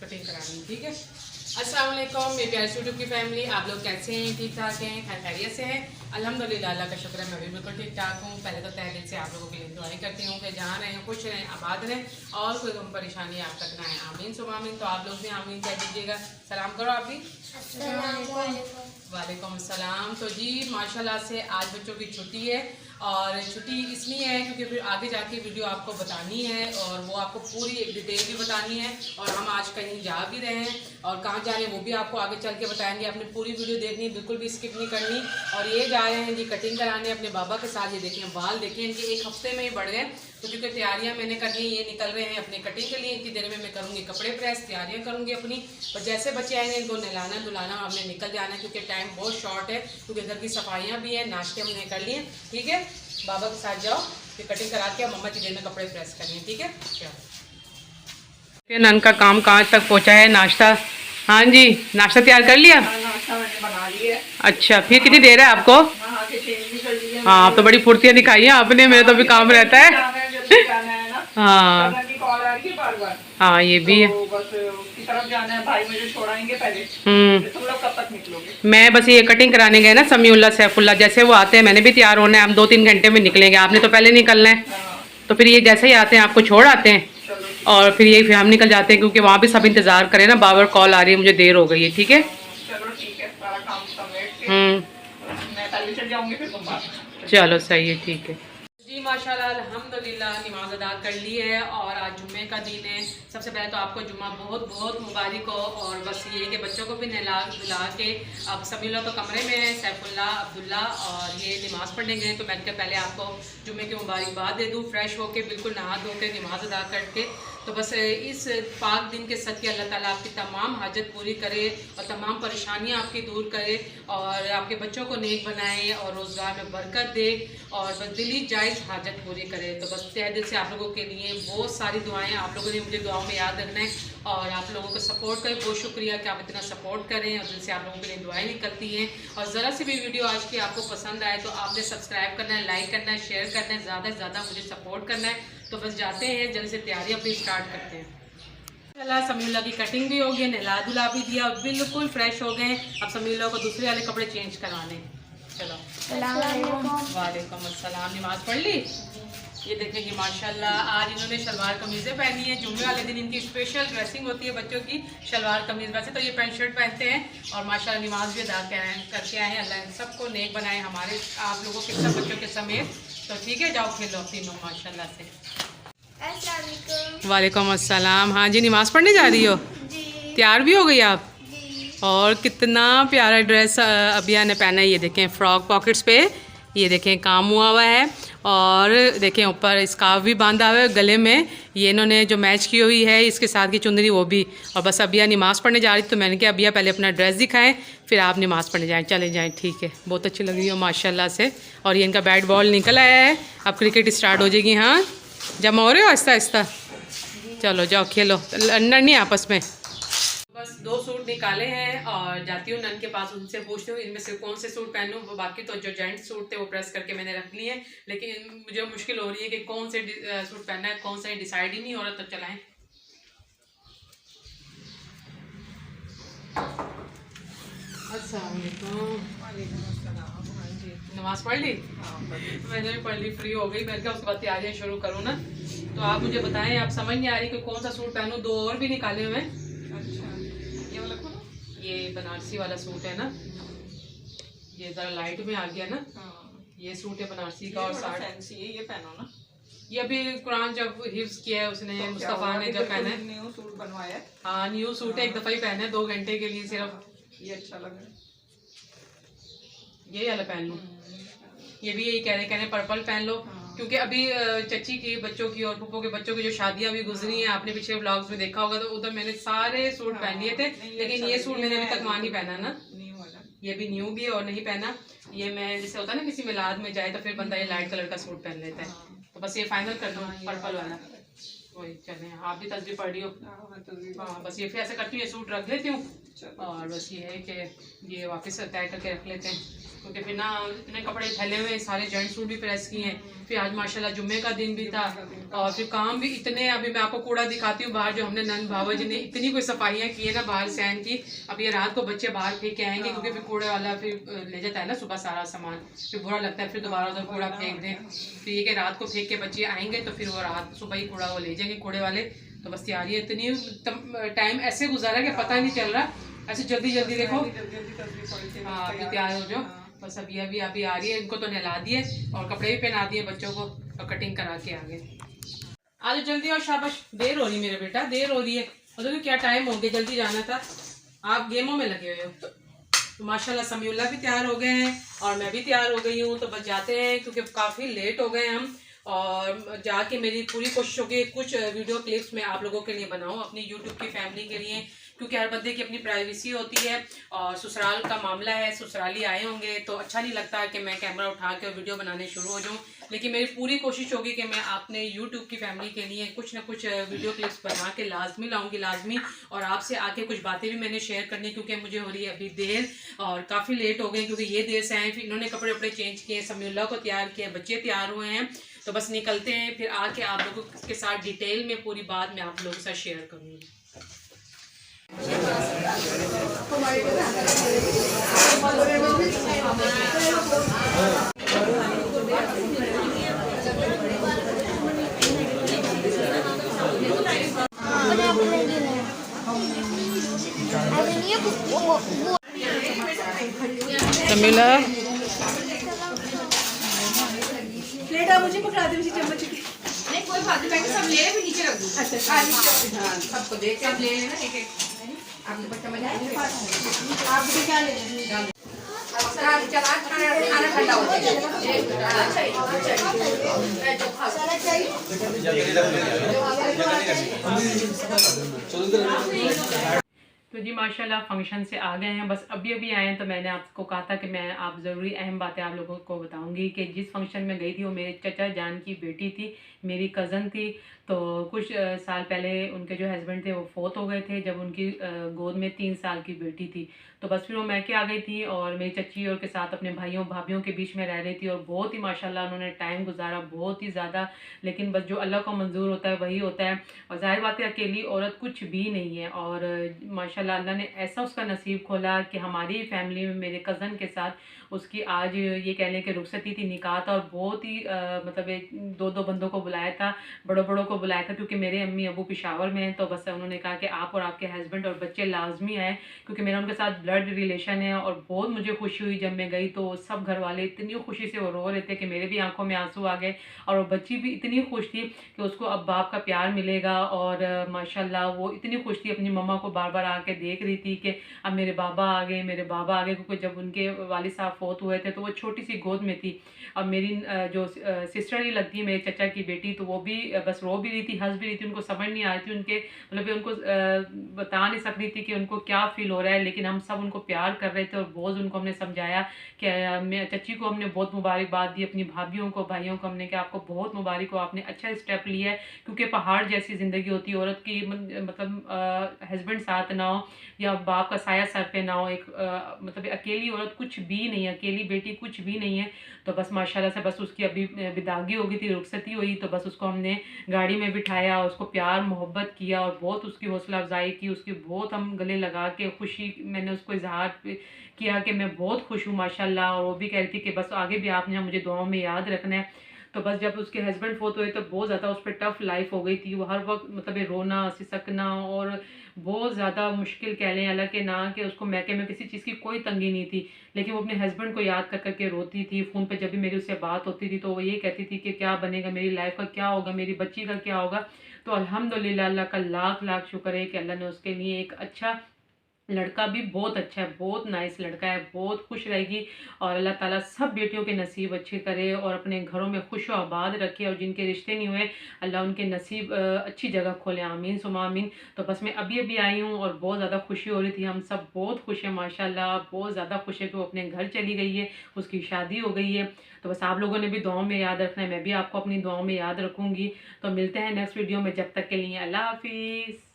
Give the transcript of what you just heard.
Cutting करानी, ठीक है। अस्सलाम वालेकुम मेरी प्यारी यूट्यूब की फैमिली, आप लोग कैसे हैं? ठीक ठाक हैं? खैरियत से हैं? अल्हम्दुलिल्लाह, अल्लाह का शुक्र है, मैं भी बिल्कुल ठीक ठाक हूँ। पहले तो तहे दिल से आप लोगों के लिए दुआएं करती हूँ कि जहाँ रहें खुश रहें, आबाद रहें और कोई गम परेशानी आप तक ना आए। आमीन सुबह आमीन। तो आप लोग भी आमीन कह दीजिएगा। सलाम करो आप भी। वालेकुम अस्सलाम। तो जी माशाल्लाह से आज बच्चों की छुट्टी है और छुट्टी इसलिए है क्योंकि फिर आगे जाके वीडियो आपको बतानी है और वो आपको पूरी एक डिटेल भी बतानी है। और हम आज कहीं जा भी रहे हैं और कहाँ जा रहे हैं वो भी आपको आगे चल के बताएंगे। आपने पूरी वीडियो देखनी, बिल्कुल भी स्किप नहीं करनी। और ये जा रहे हैं जी कटिंग कराने अपने बाबा के साथ। ये देखें बाल देखें इनके एक हफ्ते में ही बढ़ गए। तो क्योंकि तैयारियां मैंने करनी, ये निकल रहे हैं अपने कटिंग के लिए। इतनी देर में मैं करूँगी कपड़े प्रेस, तैयारियां करूँगी अपनी। और जैसे बच्चे आएंगे इनको नहलाना धुलाना हमने निकल जाना है क्योंकि टाइम बहुत शॉर्ट है। क्योंकि घर की सफाइयाँ भी हैं, नाश्ते हमने कर लिए, ठीक है। बाबा के साथ जाओ फिर कटिंग करा के मम्मा की देर में कपड़े प्रेस करनी है, ठीक है। नन का काम कहाँ तक पहुँचा है? नाश्ता, हाँ जी नाश्ता तैयार कर लिया? नाश्ता मैंने बना लिया। अच्छा, फिर कितनी देर है आपको? हाँ, आप तो बड़ी फुर्तियाँ दिखाई है आपने, मेरे तो भी काम रहता है। हाँ हाँ, ये भी है। बस उसकी तरफ जाना है, भाई मुझे छोड़ाएंगे पहले। तुम लोग कब तक निकलोगे? मैं बस ये कटिंग कराने गए ना समीउल्लाह सैफुल्लाह, जैसे वो आते हैं मैंने भी तैयार होना है। हम 2-3 घंटे में निकलेंगे, आपने तो पहले निकलना है। तो फिर ये जैसे ही आते हैं आपको छोड़ आते हैं और फिर हम निकल जाते हैं क्योंकि वहाँ भी सब इंतजार करें ना। बाबर कॉल आ रही है, मुझे देर हो गई है, ठीक है। चलो ठीक है, सारा काम समेट के मैं पहले चल जाऊंगी, फिर तुम बाद में। चलो सही है, ठीक है जी। माशाल्लाह अल्हम्दुलिल्लाह नमाज अदा कर ली है और आज जुम्मे का दिन है। सबसे पहले तो आपको जुम्मा बहुत बहुत मुबारक हो। और बस ये कि बच्चों को भी नहला धुला के अब सभी लोग तो कमरे में हैं, सैफुल्ला अब्दुल्ला और ये नमाज़ पढ़ने गए। तो मैंने पहले आपको जुम्मे की मुबारकबाद दे दूँ, फ्रेश होके बिल्कुल नहा धो के नमाज अदा करके। तो बस इस पाक दिन के सदके अल्लाह ताला आपकी तमाम हाजत पूरी करे और तमाम परेशानियां आपकी दूर करे और आपके बच्चों को नेक बनाए और रोज़गार में बरकत दे और बस दिली जायज़ हाजत पूरी करे। तो बस तहे दिल से आप लोगों के लिए बहुत सारी दुआएं, आप लोगों ने मुझे दुआओं में याद रखना है और आप लोगों को सपोर्ट करें। बहुत शुक्रिया कि आप इतना सपोर्ट करें और दिल से आप लोगों के लिए दुआएं निकलती हैं। और ज़रा सी भी वीडियो आज की आपको पसंद आए तो आपने सब्सक्राइब करना है, लाइक करना है, शेयर करना है, ज़्यादा से ज़्यादा मुझे सपोर्ट करना है। तो बस जाते हैं जल्दी से तैयारी अपनी स्टार्ट करते हैं। चला समीउल्लाह की कटिंग भी हो गई, नहला धुला भी दिया और बिल्कुल फ्रेश हो गए। अब समीउल्लाह को दूसरे वाले कपड़े चेंज करवाने। चलो वालेकुम अस्सलाम। नमाज पढ़ ली? ये देखें कि माशाल्लाह आज इन्होंने शलवार कमीज़ें पहनी है। जुम्मे वाले दिन इनकी स्पेशल ड्रेसिंग होती है बच्चों की, शलवार कमीज़। वैसे तो ये पैंट शर्ट पहनते हैं और माशाल्लाह नमाज भी अदा करके आए हैं। अल्लाह सबको नेक बनाए, हमारे आप लोगों के सब बच्चों के समेत। तो ठीक है, जाओ खेलो तीनों माशाल्लाह से। वालेकुम अस्सलाम। हाँ जी, नमाज़ पढ़ने जा रही हो? तैयार भी हो गई आप? और कितना प्यारा ड्रेस अबिया ने पहना है। ये देखें फ्रॉक पॉकेट्स पे ये देखें काम हुआ हुआ है और देखें ऊपर स्कार्फ भी बांधा हुआ है गले में। ये इन्होंने जो मैच की हुई है इसके साथ की चुंदरी वो भी। और बस अबिया नमाज़ पढ़ने जा रही थी तो मैंने कहा अबिया पहले अपना ड्रेस दिखाएं फिर आप नमाज़ पढ़ने जाएं। चले जाएं, ठीक है। बहुत अच्छी लग रही हो माशाल्लाह से। और ये इनका बैट बॉल निकल आया है, अब क्रिकेट स्टार्ट हो जाएगी। हाँ, जमा हो रहे हो आहिस्ता आहिस्ता? चलो जाओ खेलो, लड़ना नहीं आपस में। बस 2 सूट निकाले हैं और जाती हूँ नन के पास, उनसे पूछती हूँ इनमें से कौन से सूट पहनूँ। वो बाकी तो जो जेंट्स सूट थे वो प्रेस करके मैंने रख लिए हैं, लेकिन मुझे मुश्किल हो रही है कि कौन से सूट पहनना है, कौन सा डिसाइड ही नहीं हो रहा। तो चलाएं। नमाज पढ़ ली? मैंने भी पढ़ ली, फ्री हो गई। मैंने कहा उसके बाद तैयारियाँ शुरू करूँ ना। तो आप मुझे बताएं, आप समझ नहीं आ रही कि कौन सा सूट पहनूँ। 2 और भी निकाले हुए हैं। ये बनारसी वाला सूट है ना, ये जरा लाइट में आ गया ना। ये सूट है बनारसी का और साथ फैंसी है, ये पहनो ना। ये अभी कुरान जब हिफ्ज किया है उसने, मुस्तफा ने जब पहना है। न्यू सूट बनवाया है। हाँ न्यू सूट है, एक दफा ही पहना है 2 घंटे के लिए सिर्फ। ये अच्छा लग रहा है, ये वाला पहन लूं। ये भी यही कह रहे पर्पल पहन लो। क्योंकि अभी चची की बच्चों की और पुप्पो के बच्चों की जो शादियां भी गुजरी हैं, आपने पिछले व्लॉग्स में देखा होगा, तो उधर मैंने सारे सूट पहन लिए थे। लेकिन ये सूट मैंने अभी तक वहाँ नहीं पहना ना, ये भी न्यू भी और नहीं पहना। ये मैं जैसे होता है ना किसी मिलाद में जाए तो फिर बंदा ये लाइट कलर का सूट पहन लेता है। तो बस ये फाइनल कर दो पर्पल वाला। वही चले, आप भी तस्वीर पढ़ रही हो? हाँ बस ये फिर ऐसे करती हूँ, ये सूट रख लेती हूँ और बस ये है कि ये वापस तय करके रख लेते हैं। क्योंकि फिर ना इतने कपड़े फैले हुए हैं, सारे जेंट्स सूट भी प्रेस किए हैं। फिर आज माशाल्लाह जुम्मे का दिन भी था और फिर काम भी इतने, अभी मैं आपको कूड़ा दिखाती हूँ बाहर, जो हमने नंद भावा जी ने इतनी कोई सफाइयाँ की है ना बाहर सहन की। अब ये रात को बच्चे बाहर फेंक के आएंगे, क्योंकि फिर कूड़े वाला फिर ले जाता है ना सुबह सारा सामान, फिर बुरा लगता है, फिर दोबारा उधर कूड़ा फेंक दें। फिर ये कि रात को फेंक के बच्चे आएंगे तो फिर वो रात सुबह ही कूड़ा वो ले जाएंगे कूड़े वाले। तो बस तैयारी है, इतनी टाइम ऐसे गुजारा कि पता नहीं चल रहा, ऐसे जल्दी जल्दी देखो। हाँ अभी तैयार हो जाओ, बस अभी आ रही है। इनको तो नहला दिए और कपड़े भी पहना दिए बच्चों को और कटिंग करा के आ गए। आज जल्दी और शाबाश, देर हो रही मेरे बेटा, देर हो रही है। मतलब क्या टाइम हो गया, जल्दी जाना था, आप गेमों में लगे हुए हो। तो माशाल्लाह समीउल्लाह भी तैयार हो गए हैं और मैं भी तैयार हो गई हूँ। तो बस जाते हैं क्योंकि काफ़ी लेट हो गए हम। और जाके मेरी पूरी कोशिश होगी कुछ वीडियो क्लिप्स मैं आप लोगों के लिए बनाऊँ अपनी यूट्यूब की फैमिली के लिए, क्योंकि हर बंदे की अपनी प्राइवेसी होती है और ससुराल का मामला है, ससुराली आए होंगे तो अच्छा नहीं लगता कि मैं कैमरा उठा के वीडियो बनाने शुरू हो जाऊँ। लेकिन मेरी पूरी कोशिश होगी कि मैं अपने यूट्यूब की फैमिली के लिए कुछ ना कुछ वीडियो क्लिप्स बना के लाजमी लाऊंगी, लाजमी। और आपसे आके कुछ बातें भी मैंने शेयर करनी, क्योंकि मुझे हो रही है अभी देर और काफ़ी लेट हो गई, क्योंकि ये देर से आए, फिर इन्होंने कपड़े वपड़े चेंज किए, समीउल्लाह को तैयार किया, बच्चे तैयार हुए हैं। तो बस निकलते हैं, फिर आके आप लोगों के साथ डिटेल में पूरी बात मैं आप लोगों के साथ शेयर करूँगी। समीला प्लेट आप मुझे पकड़ा दे, मुझे चम्मच की नहीं कोई बात नहीं, सब ले भी नीचे रख दूँ। अच्छा हाँ सबको देख सब ले लेना एक एक। आपको बच्चा मजा आएगा, आप मुझे क्या ले लेंगे? चला खाना ठंडा हो जाएगा। तो जी माशाल्लाह फंक्शन से आ गए हैं, बस अभी आए हैं। तो मैंने आपको कहा था कि मैं आप ज़रूरी अहम बातें आप लोगों को बताऊंगी कि जिस फंक्शन में गई थी वो मेरे चचा जान की बेटी थी, मेरी कज़न थी। तो कुछ साल पहले उनके जो हस्बैंड थे वो फोत हो गए थे, जब उनकी गोद में 3 साल की बेटी थी। तो बस फिर वो मैके आ गई थी और मेरी चच्ची और के साथ अपने भाइयों भाभीयों के बीच में रह रही थी और बहुत ही माशाल्लाह उन्होंने टाइम गुजारा, बहुत ही ज़्यादा। लेकिन बस जो अल्लाह को मंजूर होता है वही होता है, और जाहिर बात है अकेली औरत कुछ भी नहीं है। और माशाल्लाह अल्लाह ने ऐसा उसका नसीब खोला कि हमारी फैमिली में मेरे कज़न के साथ उसकी आज ये कह लें कि रुखसती थी, निकाह था। और बहुत ही मतलब 2-2 बंदों को बुलाया था, बड़ों को बुलाया था, क्योंकि मेरे अम्मी अबू पेशावर में हैं। तो बस उन्होंने कहा कि आप और आपके हस्बैंड और बच्चे लाजमी आए, क्योंकि मेरा उनके साथ ब्लड रिलेशन है। और बहुत मुझे खुशी हुई जब मैं गई, तो सब घर वाले इतनी खुशी से वो रो रहे थे कि मेरे भी आंखों में आंसू आ गए। और वो बच्ची भी इतनी खुश थी कि उसको अब बाप का प्यार मिलेगा। और माशाल्लाह वो इतनी खुश थी, अपनी मम्मा को बार बार आके देख रही थी कि अब मेरे बाबा आ गए, मेरे बाबा आ गए। क्योंकि जब उनके वालिद साहब फोत हुए थे तो वो छोटी सी गोद में थी। अब मेरी जो सिस्टर ही लगती है मेरे चचा की बेटी, तो वो भी बस रो भी रही थी, हंस भी रही थी। उनको समझ नहीं आ रही थी, उनके मतलब उनको बता नहीं सक रही थी कि उनको क्या फील हो रहा है। लेकिन हम सब उनको प्यार कर रहे थे और बहुत उनको हमने समझाया कि चच्ची को हमने बहुत मुबारकबाद दी, अपनी भाभीयों को भाइयों को हमने कि आपको बहुत मुबारक हो, आपने अच्छा स्टेप लिया है। क्योंकि पहाड़ जैसी ज़िंदगी होती है औरत की, मतलब हस्बैंड साथ ना हो या बाप का साया सर पे ना हो, एक मतलब अकेली औरत कुछ भी नहीं है, अकेली बेटी कुछ भी नहीं है। तो बस माशाल्लाह से बस उसकी अभी विदागी हो गई थी, रुखसती हुई। तो बस उसको हमने गाड़ी में बिठाया, उसको प्यार मोहब्बत किया और बहुत उसकी हौसला अफजाई की, उसकी बहुत हम गले लगा के खुशी मैंने उसको इजहार किया कि मैं बहुत खुश हूँ माशाल्लाह। और वो भी कह रही थी कि बस आगे भी आपने मुझे दुआओं में याद रखना है। तो बस जब उसके हस्बैंड फोत हुए तो बहुत ज़्यादा उस पर टफ लाइफ हो गई थी। वो हर वक्त मतलब ये रोना सिसकना और बहुत ज़्यादा मुश्किल कह लें, हालांकि ना कि उसको मैके में किसी चीज़ की कोई तंगी नहीं थी, लेकिन वो अपने हस्बैंड को याद कर करके रोती थी। फ़ोन पे जब भी मेरी उससे बात होती थी तो वो ये कहती थी कि क्या बनेगा, मेरी लाइफ का क्या होगा, मेरी बच्ची का क्या होगा। तो अल्हम्दुलिल्लाह अल्लाह का लाख लाख शुक्र है कि अल्लाह ने उसके लिए एक अच्छा लड़का भी बहुत अच्छा है, बहुत नाइस लड़का है, बहुत खुश रहेगी। और अल्लाह ताला सब बेटियों के नसीब अच्छे करे और अपने घरों में खुश व आबाद रखे, और जिनके रिश्ते नहीं हुए अल्लाह उनके नसीब अच्छी जगह खोले, आमीन सुमा आमीन। तो बस मैं अभी आई हूँ और बहुत ज़्यादा खुशी हो रही थी, हम सब बहुत खुश हैं माशाल्लाह, बहुत ज़्यादा खुश है कि वो अपने घर चली गई है, उसकी शादी हो गई है। तो बस आप लोगों ने भी दुआओं में याद रखना है, मैं भी आपको अपनी दुआओं में याद रखूँगी। तो मिलते हैं नेक्स्ट वीडियो में, जब तक के लिए अल्लाह हाफिज़।